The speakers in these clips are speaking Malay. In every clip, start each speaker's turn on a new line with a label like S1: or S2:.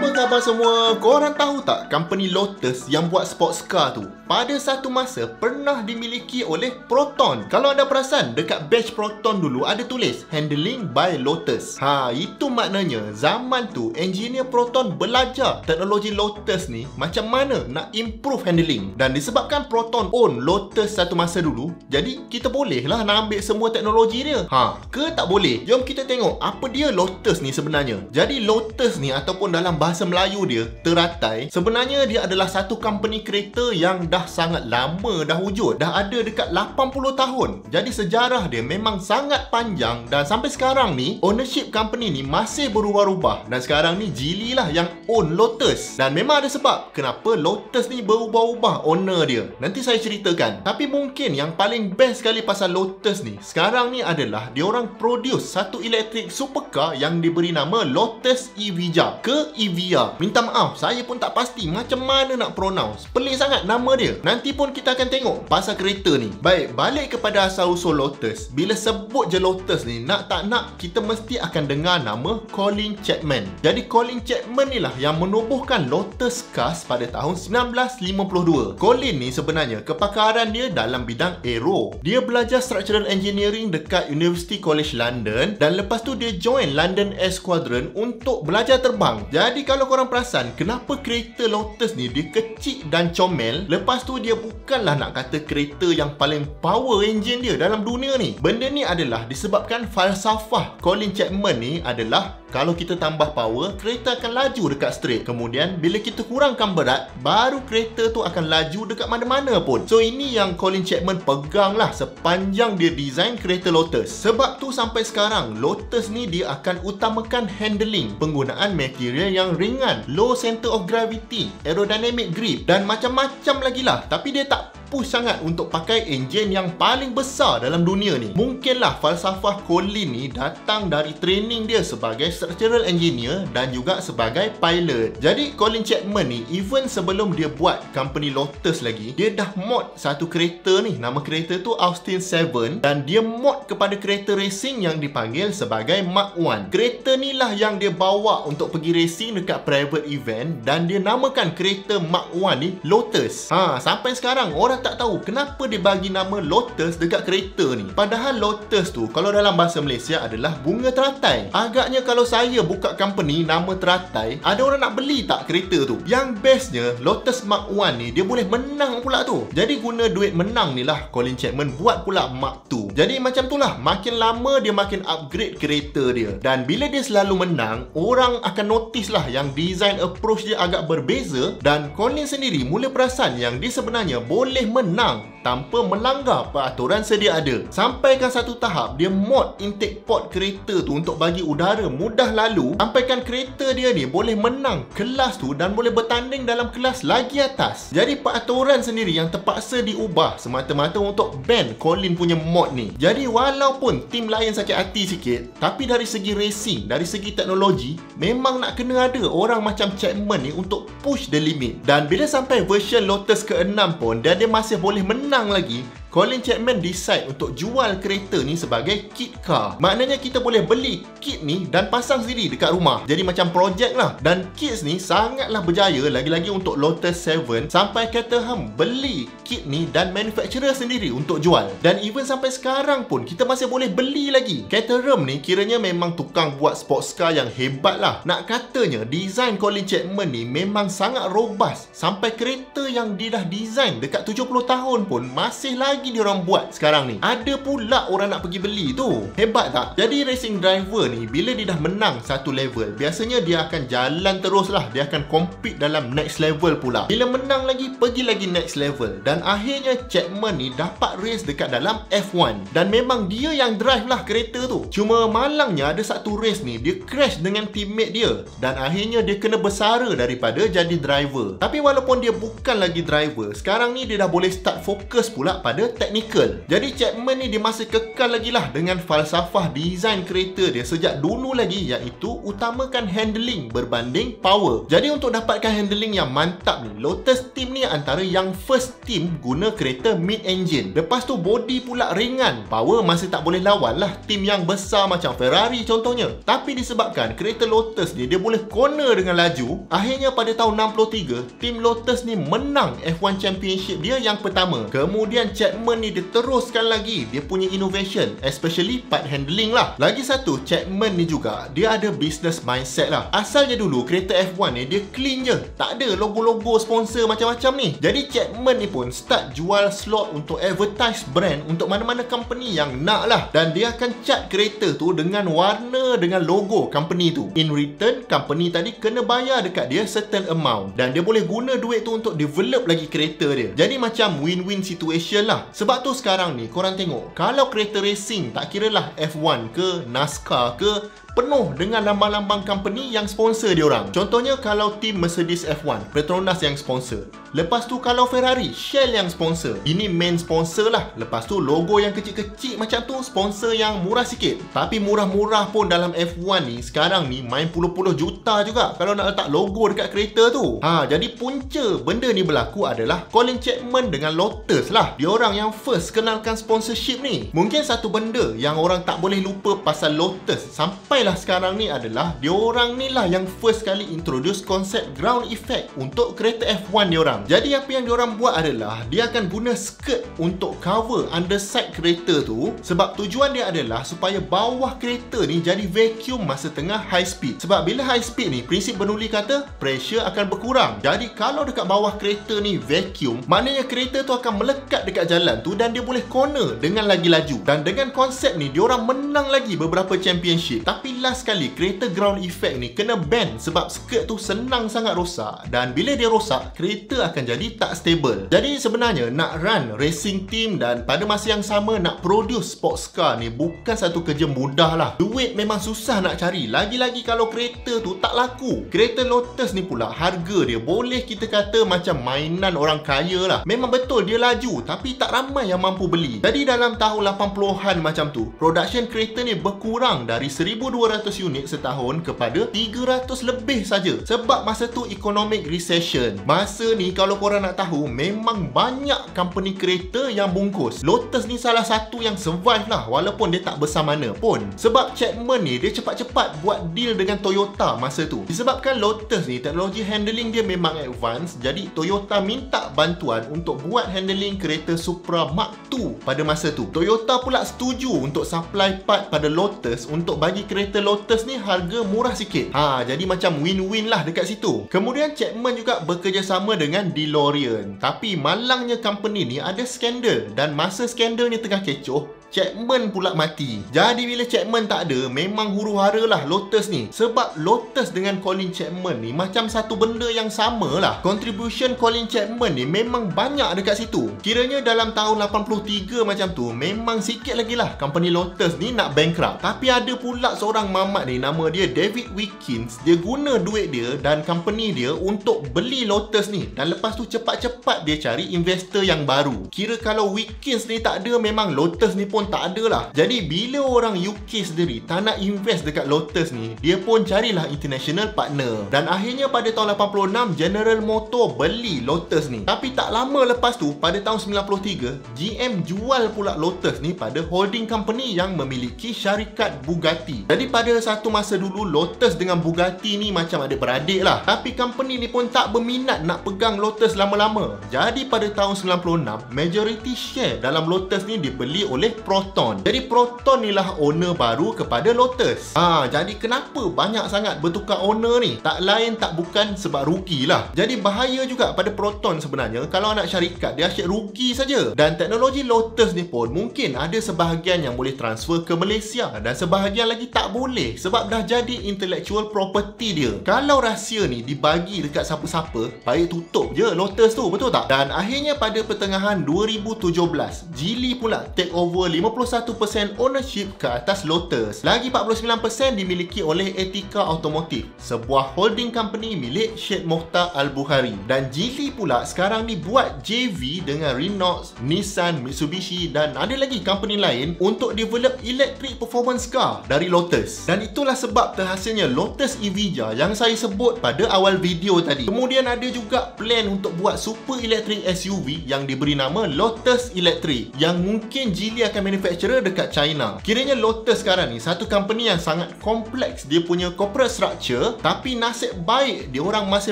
S1: Apa khabar semua? Korang tahu tak company Lotus yang buat sports car tu pada satu masa pernah dimiliki oleh Proton. Kalau anda perasan, dekat badge Proton dulu ada tulis Handling by Lotus. Itu maknanya zaman tu engineer Proton belajar teknologi Lotus ni macam mana nak improve handling. Dan disebabkan Proton own Lotus satu masa dulu, jadi kita bolehlah nak ambil semua teknologi dia. Ke tak boleh? Jom kita tengok apa dia Lotus ni sebenarnya. Jadi Lotus ni ataupun dalam bahasa Melayu dia, teratai, sebenarnya dia adalah satu company kereta yang dah sangat lama dah wujud. Dah ada dekat 80 tahun. Jadi sejarah dia memang sangat panjang dan sampai sekarang ni ownership company ni masih berubah-ubah. Dan sekarang ni Geely lah yang own Lotus. Dan memang ada sebab kenapa Lotus ni berubah-ubah owner dia. Nanti saya ceritakan. Tapi mungkin yang paling best sekali pasal Lotus ni sekarang ni adalah diorang produce satu elektrik supercar yang diberi nama Lotus Evija ke Evija. Minta maaf, saya pun tak pasti macam mana nak pronounce. Pelik sangat nama dia. Nanti pun kita akan tengok pasal kereta ni. Baik, balik kepada asal-usul Lotus. Bila sebut je Lotus ni, nak tak nak kita mesti akan dengar nama Colin Chapman. Jadi Colin Chapman ni lah yang menubuhkan Lotus Cars pada tahun 1952. Colin ni sebenarnya kepakaran dia dalam bidang aero. Dia belajar structural engineering dekat University College London dan lepas tu dia join London Air Squadron untuk belajar terbang. Jadi kalau korang perasan kenapa kereta Lotus ni dia kecil dan comel, lepas tu dia bukanlah nak kata kereta yang paling power engine dia dalam dunia ni. Benda ni adalah disebabkan falsafah Colin Chapman ni adalah kalau kita tambah power, kereta akan laju dekat straight. Kemudian bila kita kurangkan berat, baru kereta tu akan laju dekat mana-mana pun. So ini yang Colin Chapman pegang lah sepanjang dia design kereta Lotus. Sebab tu sampai sekarang Lotus ni dia akan utamakan handling, penggunaan material yang ringan, low center of gravity, aerodynamic grip dan macam-macam lagi lah. Tapi dia tak push sangat untuk pakai enjin yang paling besar dalam dunia ni. Mungkinlah falsafah Colin ni datang dari training dia sebagai structural engineer dan juga sebagai pilot. Jadi Colin Chapman ni even sebelum dia buat company Lotus lagi, dia dah mod satu kereta ni. Nama kereta tu Austin 7 dan dia mod kepada kereta racing yang dipanggil sebagai Mark 1. Kereta ni lah yang dia bawa untuk pergi racing dekat private event dan dia namakan kereta Mark 1 ni Lotus. Sampai sekarang orang tak tahu kenapa dia bagi nama Lotus dekat kereta ni. Padahal Lotus tu kalau dalam bahasa Malaysia adalah bunga teratai. Agaknya kalau saya buka company nama teratai, ada orang nak beli tak kereta tu? Yang bestnya Lotus Mark 1 ni dia boleh menang pula tu. Jadi guna duit menang ni lah Colin Chapman buat pula Mark 2. Jadi macam tu lah, makin lama dia makin upgrade kereta dia. Dan bila dia selalu menang, orang akan notice lah yang design approach dia agak berbeza. Dan Colin sendiri mula perasan yang dia sebenarnya boleh menang tanpa melanggar peraturan sedia ada. Sampaikan satu tahap dia mod intake port kereta tu untuk bagi udara mudah lalu, sampaikan kereta dia ni boleh menang kelas tu dan boleh bertanding dalam kelas lagi atas. Jadi peraturan sendiri yang terpaksa diubah semata-mata untuk ban Colin punya mod ni. Jadi walaupun tim lain sakit hati sikit, tapi dari segi racing, dari segi teknologi, memang nak kena ada orang macam Chapman ni untuk push the limit. Dan bila sampai version Lotus ke-6 pun dan dia masih boleh menang lagi, Colin Chapman decide untuk jual kereta ni sebagai kit car. Maknanya kita boleh beli kit ni dan pasang sendiri dekat rumah. Jadi macam projek lah. Dan kits ni sangatlah berjaya, lagi-lagi untuk Lotus 7. Sampai Caterham beli kit ni dan manufacturer sendiri untuk jual. Dan even sampai sekarang pun kita masih boleh beli lagi. Caterham ni kiranya memang tukang buat sports car yang hebat lah. Nak katanya design Colin Chapman ni memang sangat robust. Sampai kereta yang dia dah design dekat 70 tahun pun masih lagi diorang buat sekarang ni. Ada pula orang nak pergi beli tu. Hebat tak? Jadi racing driver ni bila dia dah menang satu level, biasanya dia akan jalan terus lah. Dia akan compete dalam next level pula. Bila menang lagi, pergi lagi next level. Dan akhirnya Chapman ni dapat race dekat dalam F1. Dan memang dia yang drive lah kereta tu. Cuma malangnya ada satu race ni dia crash dengan teammate dia. Dan akhirnya dia kena bersara daripada jadi driver. Tapi walaupun dia bukan lagi driver, sekarang ni dia dah boleh start fokus pula pada kepada technical. Jadi Chapman ni dia masih kekal lagi lah dengan falsafah design kereta dia sejak dulu lagi, iaitu utamakan handling berbanding power. Jadi untuk dapatkan handling yang mantap ni, Lotus team ni antara yang first team guna kereta mid-engine. Lepas tu body pula ringan, power masih tak boleh lawan lah team yang besar macam Ferrari contohnya. Tapi disebabkan kereta Lotus ni dia boleh corner dengan laju, akhirnya pada tahun 63 team Lotus ni menang F1 Championship dia yang pertama. Kemudian Chapman ni dia teruskan lagi dia punya innovation, especially part handling lah. Lagi satu, Chapman ni juga dia ada business mindset lah. Asalnya dulu kereta F1 ni dia clean je, tak ada logo-logo sponsor macam-macam ni. Jadi Chapman ni pun start jual slot untuk advertise brand untuk mana-mana company yang nak lah, dan dia akan cat kereta tu dengan warna dengan logo company tu. In return, company tadi kena bayar dekat dia certain amount, dan dia boleh guna duit tu untuk develop lagi kereta dia. Jadi macam win-win situation lah. Sebab tu sekarang ni korang tengok, kalau kereta racing tak kira lah F1 ke NASCAR ke, penuh dengan lambang-lambang company yang sponsor diorang. Contohnya kalau tim Mercedes F1, Petronas yang sponsor. Lepas tu kalau Ferrari, Shell yang sponsor. Ini main sponsor lah. Lepas tu logo yang kecil-kecil macam tu sponsor yang murah sikit. Tapi murah-murah pun dalam F1 ni sekarang ni main puluh-puluh juta juga kalau nak letak logo dekat kereta tu. Jadi punca benda ni berlaku adalah Colin Chapman dengan Lotus lah. Diorang yang first kenalkan sponsorship ni. Mungkin satu benda yang orang tak boleh lupa pasal Lotus sampai sekarang ni adalah diorang ni lah yang first kali introduce konsep ground effect untuk kereta F1 diorang. Jadi apa yang diorang buat adalah dia akan guna skirt untuk cover underside kereta tu, sebab tujuan dia adalah supaya bawah kereta ni jadi vacuum masa tengah high speed. Sebab bila high speed ni, prinsip bernoulli kata pressure akan berkurang. Jadi kalau dekat bawah kereta ni vacuum, maknanya kereta tu akan melekat dekat jalan tu dan dia boleh corner dengan lagi laju. Dan dengan konsep ni diorang menang lagi beberapa championship. Tapi last kali kereta ground effect ni kena ban sebab skirt tu senang sangat rosak, dan bila dia rosak kereta akan jadi tak stable. Jadi sebenarnya nak run racing team dan pada masa yang sama nak produce sports car ni bukan satu kerja mudah lah. Duit memang susah nak cari, lagi-lagi kalau kereta tu tak laku. Kereta Lotus ni pula harga dia boleh kita kata macam mainan orang kaya lah. Memang betul dia laju tapi tak ramai yang mampu beli. Jadi dalam tahun 80-an macam tu, production kereta ni berkurang dari 1,200 unit setahun kepada 300 lebih saja sebab masa tu economic recession. Masa ni kalau korang nak tahu, memang banyak company kereta yang bungkus. Lotus ni salah satu yang survive lah walaupun dia tak besar mana pun. Sebab Chapman ni dia cepat-cepat buat deal dengan Toyota masa tu. Disebabkan Lotus ni teknologi handling dia memang advance, jadi Toyota minta bantuan untuk buat handling kereta Supra Mark II pada masa tu. Toyota pula setuju untuk supply part pada Lotus untuk bagi kereta Lotus ni harga murah sikit. Jadi macam win-win lah dekat situ. Kemudian Chapman juga bekerjasama dengan DeLorean. Tapi malangnya company ni ada skandal, dan masa skandal ni tengah kecoh, Chapman pula mati. Jadi bila Chapman tak ada, memang huru-hara lah Lotus ni. Sebab Lotus dengan Colin Chapman ni macam satu benda yang sama lah. Contribution Colin Chapman ni memang banyak dekat situ. Kiranya dalam tahun 83 macam tu, memang sikit lagi lah company Lotus ni nak bankrupt. Tapi ada pula seorang mamat ni, nama dia David Wickens. Dia guna duit dia dan company dia untuk beli Lotus ni, dan lepas tu cepat-cepat dia cari investor yang baru. Kira kalau Wickens ni tak ada, memang Lotus ni pun tak ada lah. Jadi bila orang UK sendiri tak nak invest dekat Lotus ni, dia pun carilah international partner. Dan akhirnya pada tahun 86 General Motor beli Lotus ni. Tapi tak lama lepas tu, pada tahun 93 GM jual pula Lotus ni pada holding company yang memiliki syarikat Bugatti. Jadi pada satu masa dulu Lotus dengan Bugatti ni macam adik-beradik lah. Tapi company ni pun tak berminat nak pegang Lotus lama-lama. Jadi pada tahun 96 majority share dalam Lotus ni dibeli oleh Proton. Jadi Proton ni lah owner baru kepada Lotus. Jadi kenapa banyak sangat bertukar owner ni? Tak lain tak bukan sebab rugi lah. Jadi bahaya juga pada Proton sebenarnya. Kalau anak syarikat dia asyik rugi saja. Dan teknologi Lotus ni pun mungkin ada sebahagian yang boleh transfer ke Malaysia dan sebahagian lagi tak boleh sebab dah jadi intellectual property dia. Kalau rahsia ni dibagi dekat siapa-siapa, baik tutup je Lotus tu, betul tak? Dan akhirnya pada pertengahan 2017 Geely pula take over 51% ownership ke atas Lotus. Lagi 49% dimiliki oleh Etika Automotive, sebuah holding company milik Syed Mokhtar Al-Bukhari. Dan Geely pula sekarang ni buat JV dengan Renault, Nissan, Mitsubishi dan ada lagi company lain untuk develop electric performance car dari Lotus. Dan itulah sebab terhasilnya Lotus Evija yang saya sebut pada awal video tadi. Kemudian ada juga plan untuk buat super electric SUV yang diberi nama Lotus Electric yang mungkin Geely akan manufacturer dekat China. Kiranya Lotus sekarang ni satu company yang sangat kompleks dia punya corporate structure, tapi nasib baik dia orang masih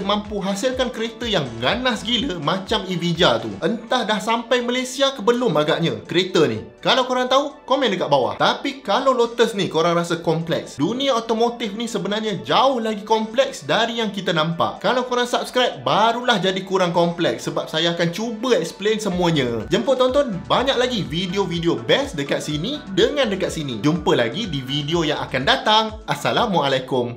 S1: mampu hasilkan kereta yang ganas gila macam Evija tu. Entah dah sampai Malaysia ke belum agaknya kereta ni. Kalau korang tahu, komen dekat bawah. Tapi kalau Lotus ni korang rasa kompleks, dunia otomotif ni sebenarnya jauh lagi kompleks dari yang kita nampak. Kalau korang subscribe, barulah jadi kurang kompleks sebab saya akan cuba explain semuanya. Jemput tonton banyak lagi video-video best dekat sini dengan dekat sini. Jumpa lagi di video yang akan datang. Assalamualaikum.